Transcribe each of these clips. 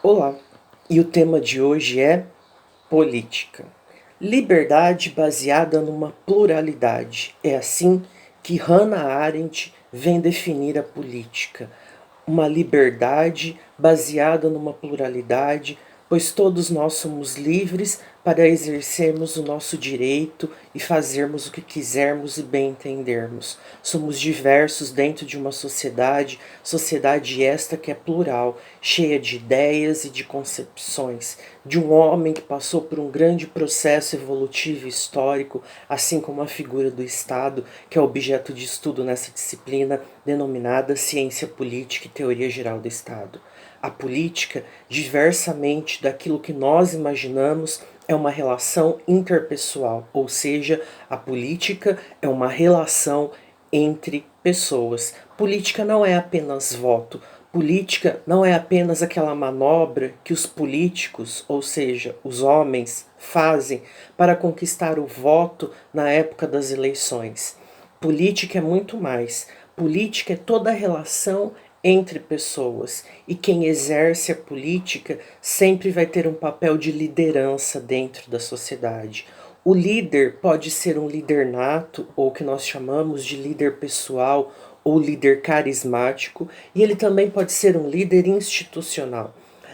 Olá, e o tema de hoje é política. Liberdade baseada numa pluralidade. É assim que Hannah Arendt vem definir a política. Uma liberdade baseada numa pluralidade, pois todos nós somos livres para exercermos o nosso direito e fazermos o que quisermos e bem entendermos. Somos diversos dentro de uma sociedade esta que é plural, cheia de ideias e de concepções, de um homem que passou por um grande processo evolutivo e histórico, assim como a figura do Estado, que é objeto de estudo nessa disciplina denominada Ciência Política e Teoria Geral do Estado. A política, diversamente daquilo que nós imaginamos, é uma relação interpessoal, ou seja, a política é uma relação entre pessoas. Política não é apenas voto. Política não é apenas aquela manobra que os políticos, ou seja, os homens, fazem para conquistar o voto na época das eleições. Política é muito mais. Política é toda a relação entre pessoas, e quem exerce a política sempre vai ter um papel de liderança dentro da sociedade. O líder pode ser um líder nato, ou o que nós chamamos de líder pessoal, ou líder carismático, e ele também pode ser um líder institucional.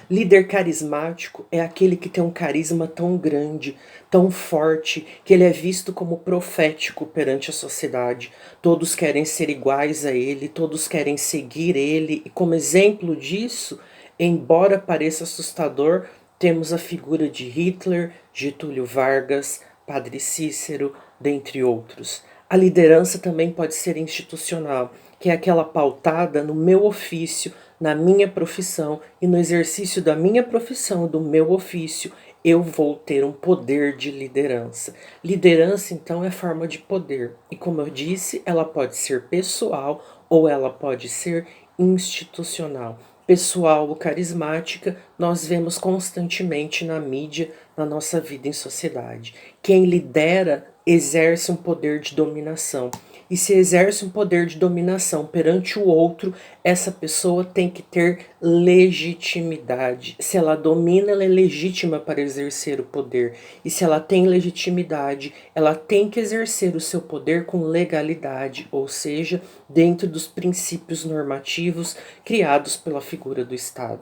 Líder carismático é aquele que tem um carisma tão grande, tão forte, que ele é visto como profético perante a sociedade. Todos querem ser iguais a ele, todos querem seguir ele, e como exemplo disso, embora pareça assustador, temos a figura de Hitler, Getúlio Vargas, Padre Cícero, dentre outros. A liderança também pode ser institucional, que é aquela pautada no meu ofício, na minha profissão, e no exercício da minha profissão, do meu ofício, eu vou ter um poder de liderança. Liderança, então, é forma de poder. E como eu disse, ela pode ser pessoal ou ela pode ser institucional. Pessoal ou carismática, nós vemos constantemente na mídia, na nossa vida em sociedade. Quem lidera exerce um poder de dominação. E se exerce um poder de dominação perante o outro, essa pessoa tem que ter legitimidade. Se ela domina, ela é legítima para exercer o poder. E se ela tem legitimidade, ela tem que exercer o seu poder com legalidade, ou seja, dentro dos princípios normativos criados pela figura do Estado.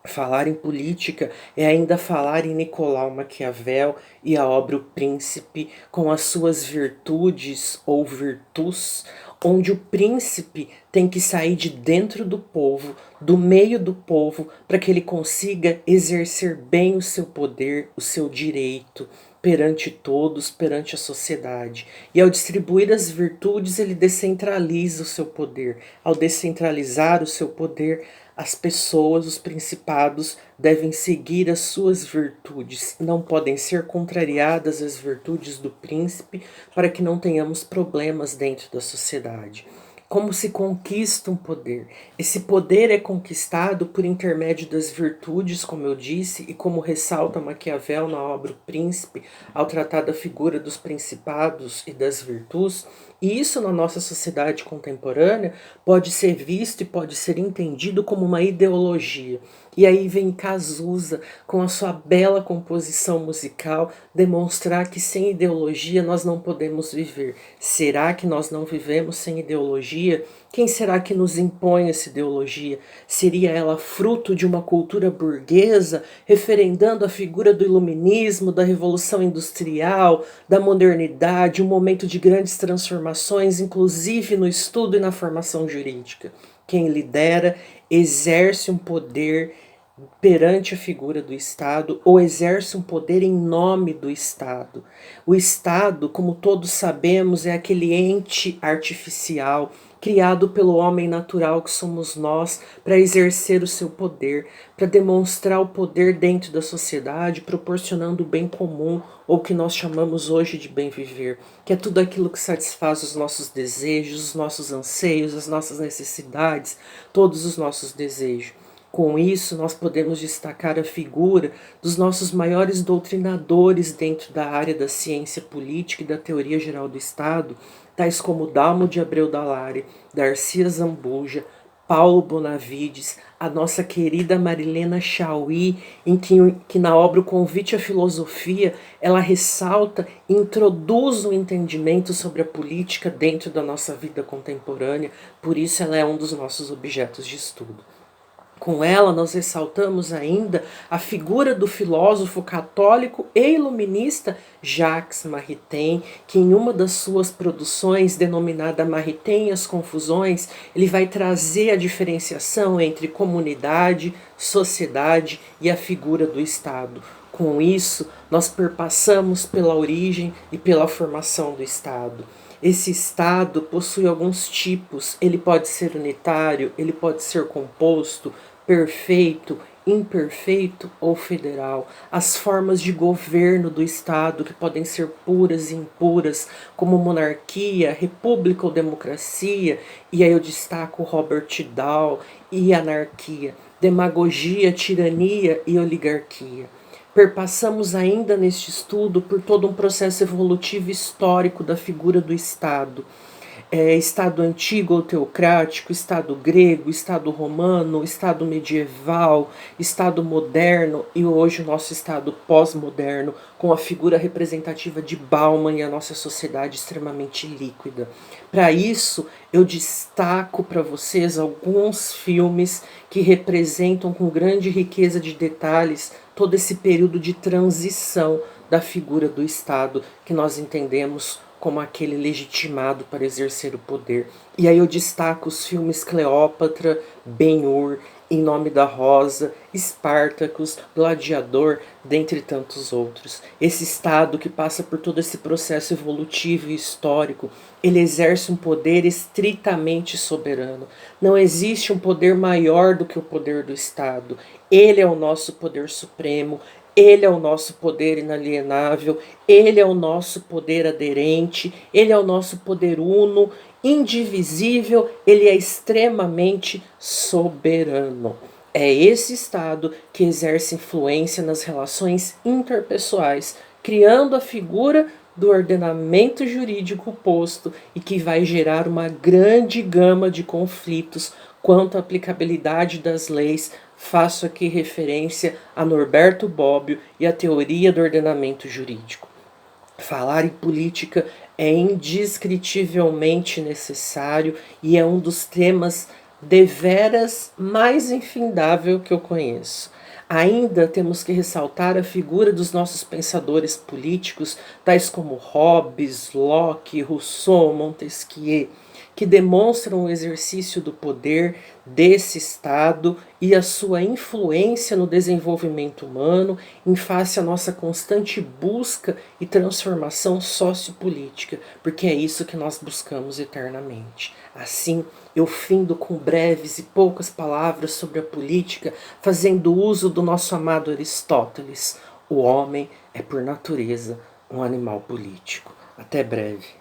Falar em política é ainda falar em Nicolau Maquiavel e a obra O Príncipe, com as suas virtudes ou virtus, onde o príncipe tem que sair de dentro do povo, do meio do povo, para que ele consiga exercer bem o seu poder, o seu direito perante todos, perante a sociedade. E ao distribuir as virtudes, ele descentraliza o seu poder. Ao descentralizar o seu poder, as pessoas, os principados, devem seguir as suas virtudes, não podem ser contrariadas as virtudes do príncipe para que não tenhamos problemas dentro da sociedade. Como se conquista um poder? Esse poder é conquistado por intermédio das virtudes, como eu disse, e como ressalta Maquiavel na obra O Príncipe, ao tratar da figura dos principados e das virtudes. E isso na nossa sociedade contemporânea pode ser visto e pode ser entendido como uma ideologia. E aí vem Cazuza com a sua bela composição musical demonstrar que sem ideologia nós não podemos viver. Será que nós não vivemos sem ideologia? Quem será que nos impõe essa ideologia? Seria ela fruto de uma cultura burguesa, referendando a figura do iluminismo, da revolução industrial, da modernidade, um momento de grandes transformações, inclusive no estudo e na formação jurídica? Quem lidera exerce um poder perante a figura do Estado ou exerce um poder em nome do Estado. O Estado, como todos sabemos, é aquele ente artificial criado pelo homem natural que somos nós para exercer o seu poder, para demonstrar o poder dentro da sociedade, proporcionando o bem comum, ou o que nós chamamos hoje de bem viver, que é tudo aquilo que satisfaz os nossos desejos, os nossos anseios, as nossas necessidades, todos os nossos desejos. Com isso, nós podemos destacar a figura dos nossos maiores doutrinadores dentro da área da ciência política e da teoria geral do Estado, tais como Dalmo de Abreu Dalari, Garcia Zambuja, Paulo Bonavides, a nossa querida Marilena Chaui, em que na obra O Convite à Filosofia, ela ressalta e introduz o entendimento sobre a política dentro da nossa vida contemporânea, por isso ela é um dos nossos objetos de estudo. Com ela, nós ressaltamos ainda a figura do filósofo católico e iluminista Jacques Maritain, que em uma das suas produções, denominada Maritain e as Confusões, ele vai trazer a diferenciação entre comunidade, sociedade e a figura do Estado. Com isso, nós perpassamos pela origem e pela formação do Estado. Esse Estado possui alguns tipos, ele pode ser unitário, ele pode ser composto, perfeito, imperfeito ou federal. As formas de governo do Estado, que podem ser puras e impuras, como monarquia, república ou democracia, e aí eu destaco Robert Dahl, e anarquia, demagogia, tirania e oligarquia. Perpassamos ainda neste estudo por todo um processo evolutivo histórico da figura do Estado. Estado antigo ou teocrático, Estado grego, Estado romano, Estado medieval, Estado moderno e hoje o nosso Estado pós-moderno, com a figura representativa de Bauman e a nossa sociedade extremamente líquida. Para isso, eu destaco para vocês alguns filmes que representam com grande riqueza de detalhes todo esse período de transição da figura do Estado que nós entendemos como aquele legitimado para exercer o poder. E aí eu destaco os filmes Cleópatra, Ben-Hur, Em Nome da Rosa, Espartacus, Gladiador, dentre tantos outros. Esse Estado que passa por todo esse processo evolutivo e histórico, ele exerce um poder estritamente soberano. Não existe um poder maior do que o poder do Estado. Ele é o nosso poder supremo, ele é o nosso poder inalienável, ele é o nosso poder aderente, ele é o nosso poder uno, indivisível, ele é extremamente soberano. É esse Estado que exerce influência nas relações interpessoais, criando a figura do ordenamento jurídico posto e que vai gerar uma grande gama de conflitos quanto à aplicabilidade das leis. Faço aqui referência a Norberto Bobbio e a teoria do ordenamento jurídico. Falar em política é indescritivelmente necessário e é um dos temas deveras mais infindável que eu conheço. Ainda temos que ressaltar a figura dos nossos pensadores políticos, tais como Hobbes, Locke, Rousseau, Montesquieu, que demonstram o exercício do poder desse Estado e a sua influência no desenvolvimento humano em face à nossa constante busca e transformação sociopolítica, porque é isso que nós buscamos eternamente. Assim, eu findo com breves e poucas palavras sobre a política, fazendo uso do nosso amado Aristóteles. O homem é, por natureza, um animal político. Até breve.